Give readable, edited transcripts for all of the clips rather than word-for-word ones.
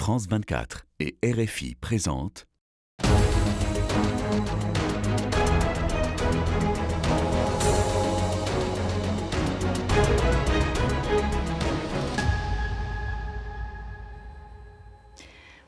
France 24 et RFI présentent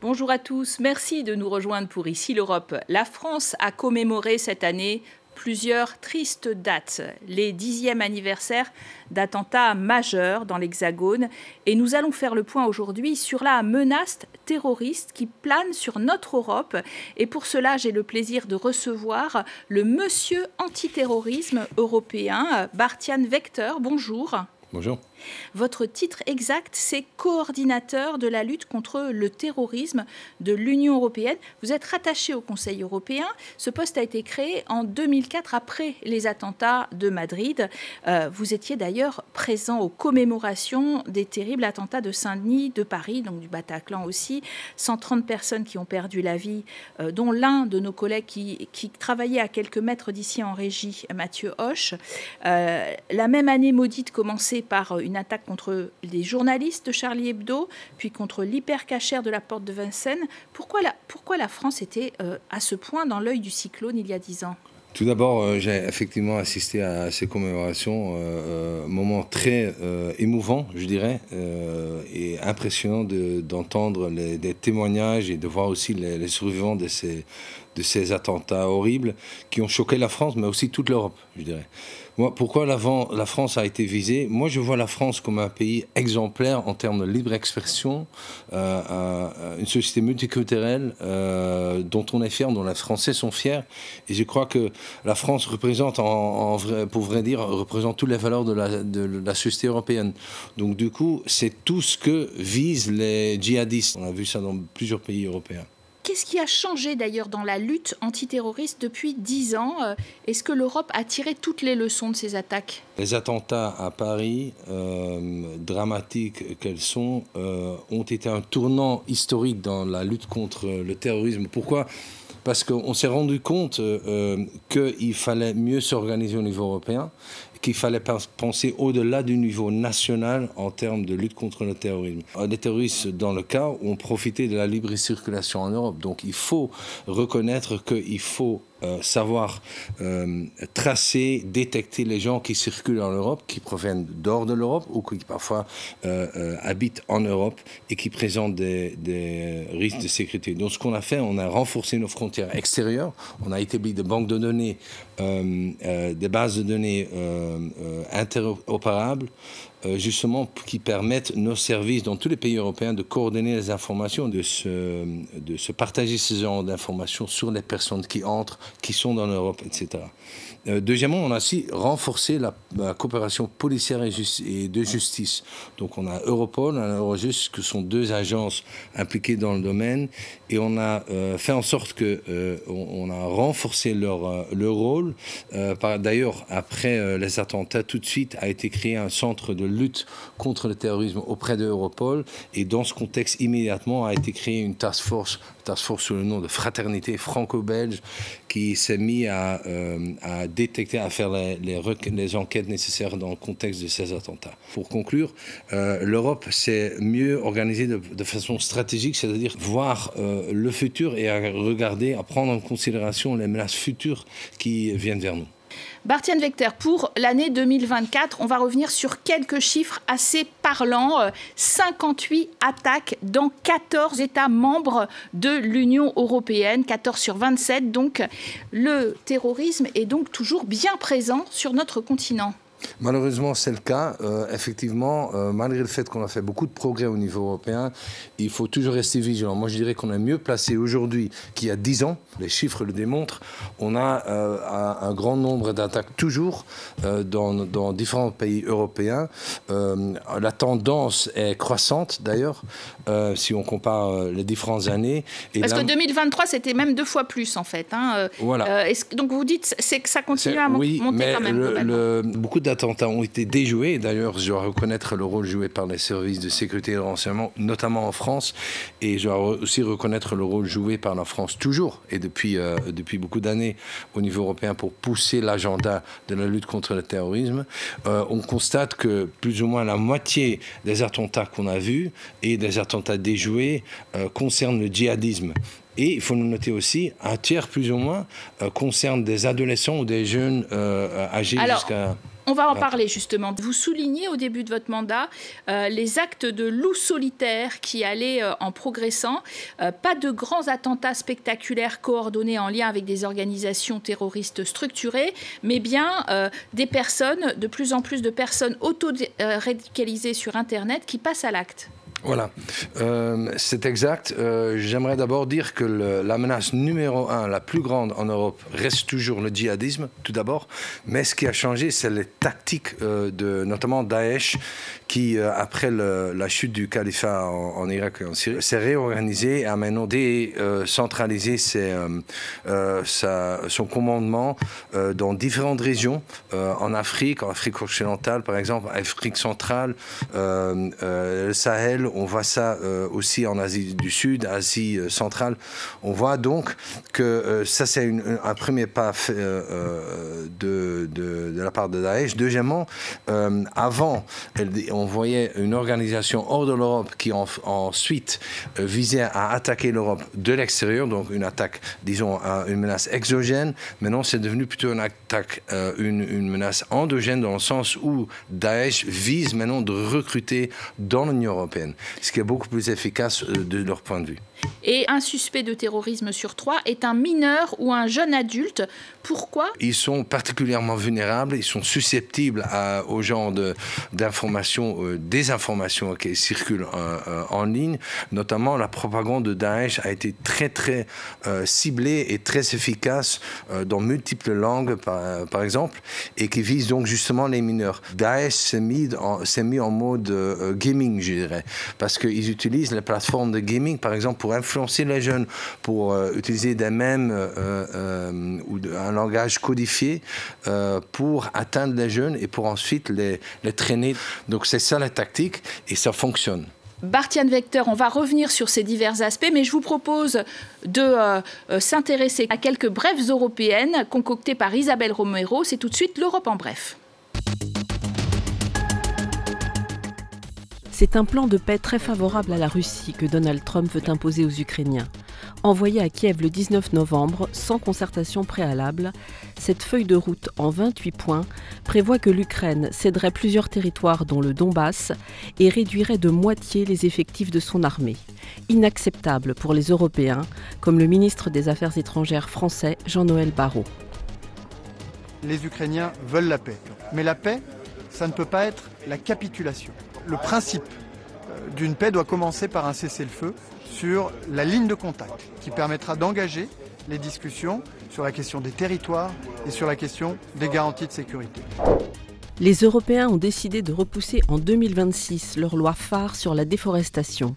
Bonjour à tous, merci de nous rejoindre pour Ici l'Europe. La France a commémoré cette année plusieurs tristes dates, les 10e anniversaires d'attentats majeurs dans l'Hexagone. Et nous allons faire le point aujourd'hui sur la menace terroriste qui plane sur notre Europe. Et pour cela, j'ai le plaisir de recevoir le monsieur antiterrorisme européen, Bartjan Vekter. Bonjour. Bonjour. Votre titre exact, c'est coordinateur de la lutte contre le terrorisme de l'Union européenne. Vous êtes rattaché au Conseil européen. Ce poste a été créé en 2004 après les attentats de Madrid. Vous étiez d'ailleurs présent aux commémorations des terribles attentats de Saint-Denis, de Paris, donc du Bataclan aussi. 130 personnes qui ont perdu la vie, dont l'un de nos collègues qui travaillait à quelques mètres d'ici en régie, Mathieu Hoche. La même année maudite commençait par une attaque contre les journalistes de Charlie Hebdo, puis contre l'hypercachère de la porte de Vincennes. Pourquoi la France était à ce point dans l'œil du cyclone il y a 10 ans ? Tout d'abord, j'ai effectivement assisté à ces commémorations, moment très émouvant, je dirais, et impressionnant d'entendre des témoignages et de voir aussi les survivants de ces attentats horribles qui ont choqué la France, mais aussi toute l'Europe, je dirais. Moi, pourquoi la France a été visée? Moi, je vois la France comme un pays exemplaire en termes de libre expression, une société multiculturelle dont on est fier, dont les Français sont fiers. Et je crois que la France représente, pour vrai dire, représente toutes les valeurs de la société européenne. Donc, du coup, c'est tout ce que visent les djihadistes. On a vu ça dans plusieurs pays européens. Qu'est-ce qui a changé d'ailleurs dans la lutte antiterroriste depuis 10 ans? Est-ce que l'Europe a tiré toutes les leçons de ces attaques? Les attentats à Paris, dramatiques qu'elles sont, ont été un tournant historique dans la lutte contre le terrorisme. Pourquoi ? Parce qu'on s'est rendu compte qu'il fallait mieux s'organiser au niveau européen, qu'il fallait penser au-delà du niveau national en termes de lutte contre le terrorisme. Les terroristes, dans le cas, ont profité de la libre circulation en Europe. Donc il faut reconnaître qu'il faut savoir tracer, détecter les gens qui circulent en Europe, qui proviennent d'hors de l'Europe ou qui parfois habitent en Europe et qui présentent des risques de sécurité. Donc ce qu'on a fait, on a renforcé nos frontières extérieures, on a établi des banques de données, des bases de données interopérables, justement qui permettent nos services dans tous les pays européens de coordonner les informations, de se partager ce genre d'informations sur les personnes qui entrent, qui sont dans l'Europe, etc. Deuxièmement, on a aussi renforcé la coopération policière et de justice. Donc on a Europol, on a Eurojust, qui sont deux agences impliquées dans le domaine, et on a fait en sorte qu'on a renforcé leur rôle. D'ailleurs, après les attentats, tout de suite a été créé un centre de lutte contre le terrorisme auprès de Europol, et dans ce contexte, immédiatement a été créée une task force sous le nom de Fraternité franco-belge, qui s'est mis à détecter, à faire les enquêtes nécessaires dans le contexte de ces attentats. Pour conclure, l'Europe s'est mieux organisée de façon stratégique, c'est-à-dire voir le futur et à prendre en considération les menaces futures qui viennent vers nous. Bartjan Vekter, pour l'année 2024, on va revenir sur quelques chiffres assez parlants. 58 attaques dans 14 États membres de l'Union européenne, 14 sur 27. Donc le terrorisme est donc toujours bien présent sur notre continent. Malheureusement, c'est le cas. Effectivement, malgré le fait qu'on a fait beaucoup de progrès au niveau européen, il faut toujours rester vigilant. Moi, je dirais qu'on est mieux placé aujourd'hui qu'il y a 10 ans. Les chiffres le démontrent. On a un grand nombre d'attaques toujours dans différents pays européens. La tendance est croissante, d'ailleurs, si on compare les différentes années. Et parce que 2023, c'était même 2 fois plus, en fait. Hein. Voilà. Donc, vous dites que ça continue à monter oui, quand même. Beaucoup d'attentats ont été déjoués. D'ailleurs, je dois reconnaître le rôle joué par les services de sécurité et de renseignement, notamment en France. Et je dois aussi reconnaître le rôle joué par la France toujours, et depuis beaucoup d'années au niveau européen, pour pousser l'agenda de la lutte contre le terrorisme. On constate que plus ou moins la moitié des attentats qu'on a vus et des attentats déjoués concernent le djihadisme. Et il faut le noter aussi, un tiers plus ou moins concerne des adolescents ou des jeunes âgés jusqu'à... On va en parler justement. Vous soulignez au début de votre mandat les actes de loups solitaires qui allaient en progressant. Pas de grands attentats spectaculaires coordonnés en lien avec des organisations terroristes structurées, mais bien des personnes, de plus en plus de personnes auto-radicalisées sur Internet qui passent à l'acte. Voilà, c'est exact. J'aimerais d'abord dire que la menace numéro 1, la plus grande en Europe, reste toujours le djihadisme, tout d'abord. Mais ce qui a changé, c'est les tactiques de notamment Daesh, qui, après la chute du califat en Irak et en Syrie, s'est réorganisé et a maintenant décentralisé son commandement dans différentes régions, en Afrique occidentale, par exemple, Afrique centrale, le Sahel. On voit ça aussi en Asie du Sud, Asie centrale. On voit donc que ça, c'est un premier pas de la part de Daesh. Deuxièmement, avant, on voyait une organisation hors de l'Europe qui ensuite visait à attaquer l'Europe de l'extérieur, donc une attaque, disons, une menace exogène. Maintenant, c'est devenu plutôt une attaque, une menace endogène, dans le sens où Daesh vise maintenant de recruter dans l'Union européenne, ce qui est beaucoup plus efficace de leur point de vue. Et un suspect de terrorisme sur 3 est un mineur ou un jeune adulte. Pourquoi? Ils sont particulièrement vulnérables, ils sont susceptibles au genre d'informations, désinformations qui circulent en ligne. Notamment, la propagande de Daesh a été très ciblée et très efficace dans multiples langues, par exemple, et qui vise donc justement les mineurs. Daesh s'est mis en mode gaming, je dirais, parce qu'ils utilisent les plateformes de gaming, par exemple, pour influencer les jeunes, pour utiliser des mèmes ou un langage codifié pour atteindre les jeunes et pour ensuite les traîner. Donc c'est ça la tactique et ça fonctionne. Bart-Jan Wechter, on va revenir sur ces divers aspects, mais je vous propose de s'intéresser à quelques brèves européennes concoctées par Isabelle Romero. C'est tout de suite l'Europe en bref. C'est un plan de paix très favorable à la Russie que Donald Trump veut imposer aux Ukrainiens. Envoyée à Kiev le 19 novembre, sans concertation préalable, cette feuille de route en 28 points prévoit que l'Ukraine céderait plusieurs territoires dont le Donbass et réduirait de moitié les effectifs de son armée. Inacceptable pour les Européens, comme le ministre des Affaires étrangères français Jean-Noël Barrot. Les Ukrainiens veulent la paix, mais la paix, ça ne peut pas être la capitulation. Le principe d'une paix doit commencer par un cessez-le-feu sur la ligne de contact qui permettra d'engager les discussions sur la question des territoires et sur la question des garanties de sécurité. Les Européens ont décidé de repousser en 2026 leur loi phare sur la déforestation.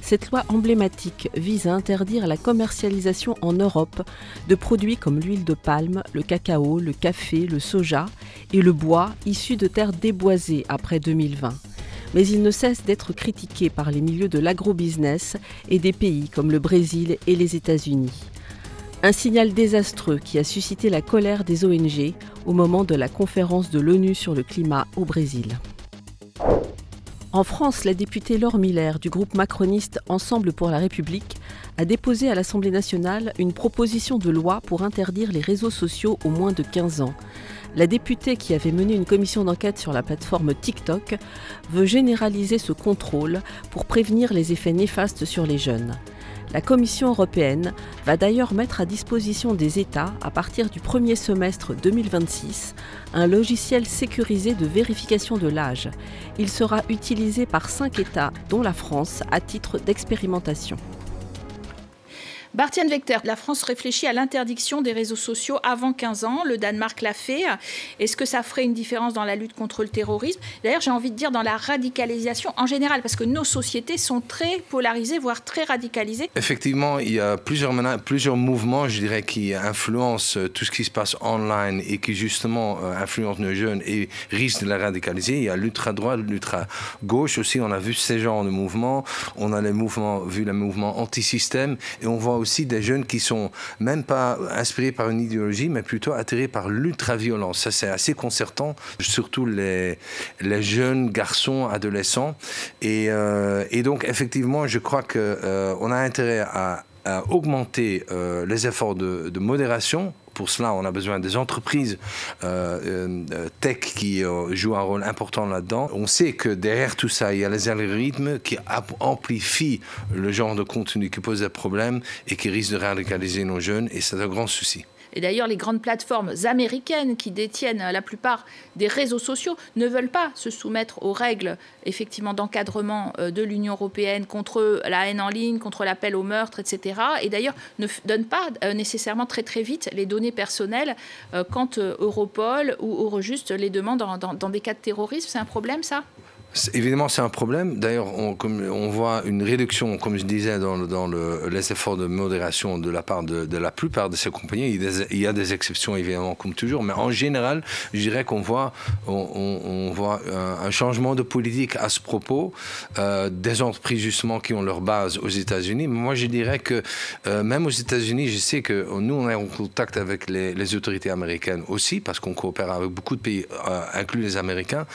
Cette loi emblématique vise à interdire la commercialisation en Europe de produits comme l'huile de palme, le cacao, le café, le soja et le bois issus de terres déboisées après 2020. Mais il ne cesse d'être critiqué par les milieux de l'agrobusiness et des pays comme le Brésil et les États-Unis. Un signal désastreux qui a suscité la colère des ONG au moment de la conférence de l'ONU sur le climat au Brésil. En France, la députée Laure Miller du groupe macroniste Ensemble pour la République a déposé à l'Assemblée nationale une proposition de loi pour interdire les réseaux sociaux aux moins de 15 ans. La députée, qui avait mené une commission d'enquête sur la plateforme TikTok, veut généraliser ce contrôle pour prévenir les effets néfastes sur les jeunes. La Commission européenne va d'ailleurs mettre à disposition des États, à partir du premier semestre 2026, un logiciel sécurisé de vérification de l'âge. Il sera utilisé par 5 États, dont la France, à titre d'expérimentation. Bart-Jan Vechter, la France réfléchit à l'interdiction des réseaux sociaux avant 15 ans. Le Danemark l'a fait. Est-ce que ça ferait une différence dans la lutte contre le terrorisme? D'ailleurs, j'ai envie de dire dans la radicalisation en général, parce que nos sociétés sont très polarisées, voire très radicalisées. Effectivement, il y a plusieurs mouvements, je dirais, qui influencent tout ce qui se passe online et qui justement influencent nos jeunes et risquent de la radicaliser. Il y a l'ultra-droite, l'ultra-gauche aussi. On a vu ces genres de mouvements. On a les mouvements anti-système. Et on voit aussi des jeunes qui sont même pas inspirés par une idéologie, mais plutôt attirés par l'ultra-violence. Ça, c'est assez concertant, surtout les jeunes garçons, adolescents. Et donc, effectivement, je crois qu'on a intérêt à augmenter les efforts de modération. Pour cela, on a besoin des entreprises tech qui jouent un rôle important là-dedans. On sait que derrière tout ça, il y a les algorithmes qui amplifient le genre de contenu qui pose des problèmes et qui risquent de radicaliser nos jeunes, et c'est un grand souci. Et d'ailleurs, les grandes plateformes américaines qui détiennent la plupart des réseaux sociaux ne veulent pas se soumettre aux règles effectivement d'encadrement de l'Union européenne contre la haine en ligne, contre l'appel au meurtre, etc. Et d'ailleurs, ne donnent pas nécessairement très vite les données personnelles quand Europol ou Eurojust les demandent dans des cas de terrorisme. C'est un problème, ça ? Évidemment, c'est un problème. D'ailleurs, on voit une réduction, comme je disais, dans les efforts de modération de la part de la plupart de ces compagnies. Il y a des exceptions, évidemment, comme toujours. Mais en général, je dirais qu'on voit un changement de politique à ce propos. Des entreprises, justement, qui ont leur base aux États-Unis. Mais moi, je dirais que même aux États-Unis, je sais que nous, on est en contact avec les autorités américaines aussi, parce qu'on coopère avec beaucoup de pays, inclus les Américains.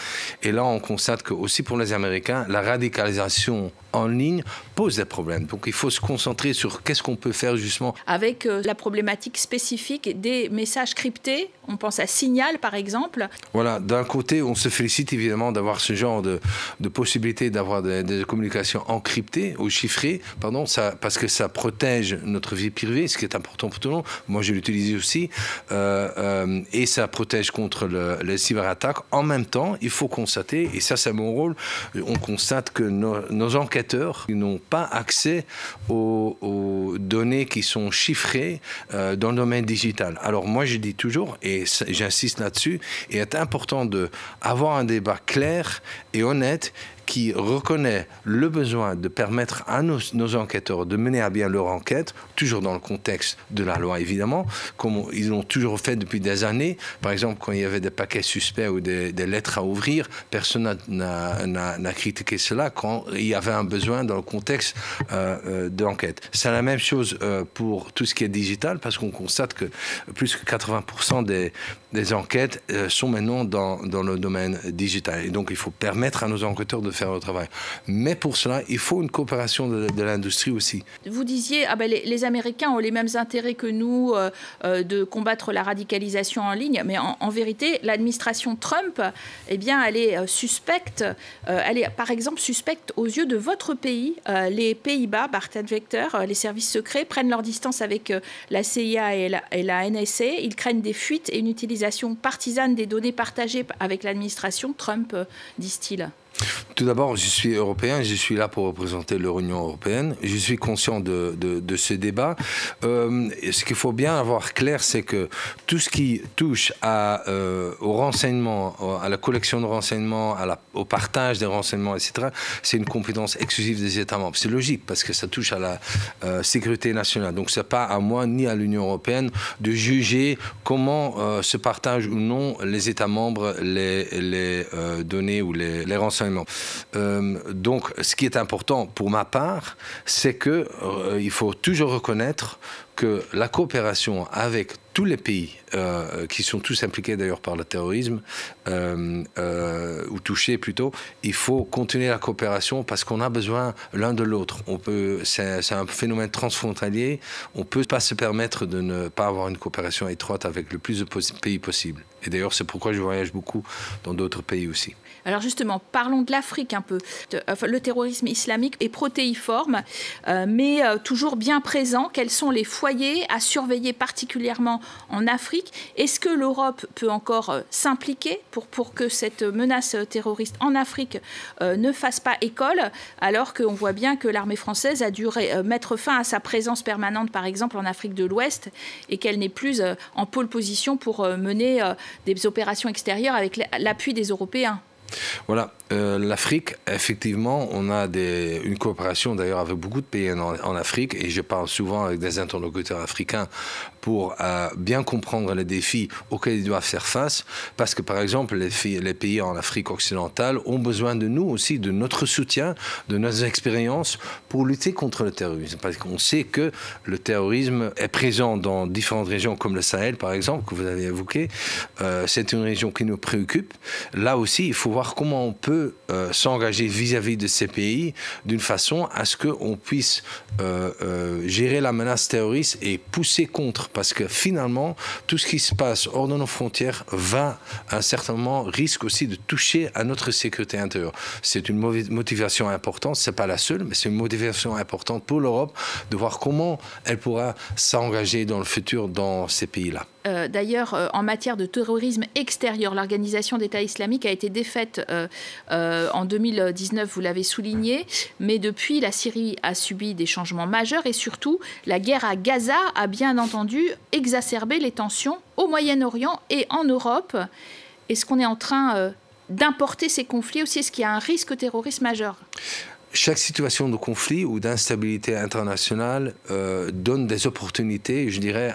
Et là, on constate que aussi pour les Américains, la radicalisation en ligne pose des problèmes. Donc il faut se concentrer sur qu'est-ce qu'on peut faire justement. Avec la problématique spécifique des messages cryptés, on pense à Signal par exemple. Voilà, d'un côté, on se félicite évidemment d'avoir ce genre de possibilité d'avoir des communications encryptées ou chiffrées, parce que ça protège notre vie privée, ce qui est important pour tout le monde. Moi, je l'utilise aussi. Et ça protège contre les cyberattaques. En même temps, il faut constater, et ça c'est mon rôle, on constate que nos enquêteurs n'ont pas accès aux données qui sont chiffrées dans le domaine digital. Alors moi je dis toujours, et j'insiste là-dessus, il est important d'avoir un débat clair et honnête qui reconnaît le besoin de permettre à nos enquêteurs de mener à bien leur enquête, toujours dans le contexte de la loi évidemment, comme ils l'ont toujours fait depuis des années. Par exemple, quand il y avait des paquets suspects ou des lettres à ouvrir, personne n'a critiqué cela quand il y avait un besoin dans le contexte d'enquête. C'est la même chose pour tout ce qui est digital, parce qu'on constate que plus que 80% des enquêtes sont maintenant dans le domaine digital. Et donc, il faut permettre à nos enquêteurs de faire le travail. Mais pour cela, il faut une coopération de l'industrie aussi. Vous disiez, les Américains ont les mêmes intérêts que nous de combattre la radicalisation en ligne, mais en vérité, l'administration Trump, eh bien, elle est suspecte. Elle est, par exemple, suspecte aux yeux de votre pays. Les Pays-Bas, Bart-Jan Vechter, les services secrets prennent leur distance avec la CIA et la NSA. Ils craignent des fuites et une utilisation partisane des données partagées avec l'administration Trump, disent-ils. Tout d'abord, je suis européen, je suis là pour représenter l'Union européenne. Je suis conscient de ce débat. Ce qu'il faut bien avoir clair, c'est que tout ce qui touche au renseignement, à la collection de renseignements, au partage des renseignements, etc., c'est une compétence exclusive des États membres. C'est logique, parce que ça touche à la sécurité nationale. Donc, ce n'est pas à moi ni à l'Union européenne de juger comment se partagent ou non les États membres les données ou les renseignements. Donc, ce qui est important pour ma part, c'est qu'il faut toujours reconnaître que la coopération avec tous les pays qui sont tous impliqués d'ailleurs par le terrorisme, ou touchés plutôt, il faut continuer la coopération parce qu'on a besoin l'un de l'autre. C'est un phénomène transfrontalier, on ne peut pas se permettre de ne pas avoir une coopération étroite avec le plus de pays possible. Et d'ailleurs, c'est pourquoi je voyage beaucoup dans d'autres pays aussi. Alors justement, parlons de l'Afrique un peu. Le terrorisme islamique est protéiforme, mais toujours bien présent. Quels sont les foyers à surveiller particulièrement en Afrique. Est-ce que l'Europe peut encore s'impliquer pour que cette menace terroriste en Afrique ne fasse pas école, alors qu'on voit bien que l'armée française a dû mettre fin à sa présence permanente, par exemple, en Afrique de l'Ouest, et qu'elle n'est plus en pôle position pour mener des opérations extérieures avec l'appui des Européens? Voilà, l'Afrique, effectivement, on a une coopération d'ailleurs avec beaucoup de pays en Afrique, et je parle souvent avec des interlocuteurs africains pour bien comprendre les défis auxquels ils doivent faire face, parce que par exemple les pays en Afrique occidentale ont besoin de nous aussi, de notre soutien, de nos expériences pour lutter contre le terrorisme, parce qu'on sait que le terrorisme est présent dans différentes régions comme le Sahel par exemple, que vous avez évoqué. C'est une région qui nous préoccupe. Là aussi, il faut voir comment on peut s'engager vis-à-vis de ces pays d'une façon à ce qu'on puisse gérer la menace terroriste et pousser contre. Parce que finalement, tout ce qui se passe hors de nos frontières va, à un certain moment, risque aussi de toucher à notre sécurité intérieure. C'est une motivation importante, ce n'est pas la seule, mais c'est une motivation importante pour l'Europe de voir comment elle pourra s'engager dans le futur dans ces pays-là. D'ailleurs, en matière de terrorisme extérieur, l'organisation d'État islamique a été défaite en 2019, vous l'avez souligné, mais depuis, la Syrie a subi des changements majeurs et surtout, la guerre à Gaza a bien entendu exacerbé les tensions au Moyen-Orient et en Europe. Est-ce qu'on est en train d'importer ces conflits aussi? Est-ce qu'il y a un risque terroriste majeur? Chaque situation de conflit ou d'instabilité internationale donne des opportunités, je dirais,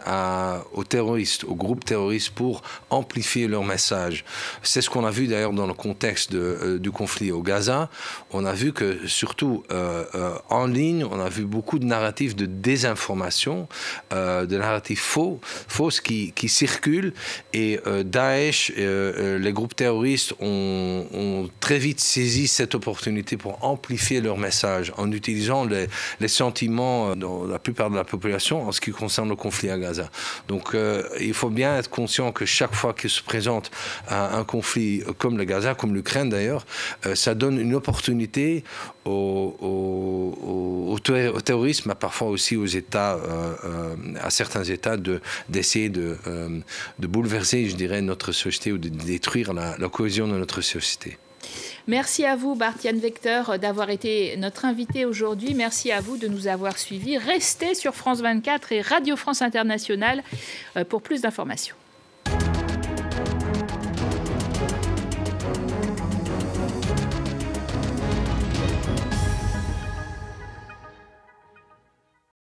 aux terroristes, aux groupes terroristes pour amplifier leur message. C'est ce qu'on a vu d'ailleurs dans le contexte du conflit au Gaza. On a vu que surtout en ligne, on a vu beaucoup de narratifs de désinformation, de narratifs fausses qui circulent. Et Daesh, les groupes terroristes ont très vite saisi cette opportunité pour amplifier leur message en utilisant les sentiments de la plupart de la population en ce qui concerne le conflit à Gaza. Donc il faut bien être conscient que chaque fois qu'il se présente un conflit comme le Gaza, comme l'Ukraine d'ailleurs, ça donne une opportunité au terrorisme, parfois aussi aux États, à certains États, d'essayer de bouleverser, je dirais, notre société ou de détruire la cohésion de notre société. Merci à vous, Bart-Jan Vecteur, d'avoir été notre invité aujourd'hui. Merci à vous de nous avoir suivis. Restez sur France 24 et Radio France Internationale pour plus d'informations.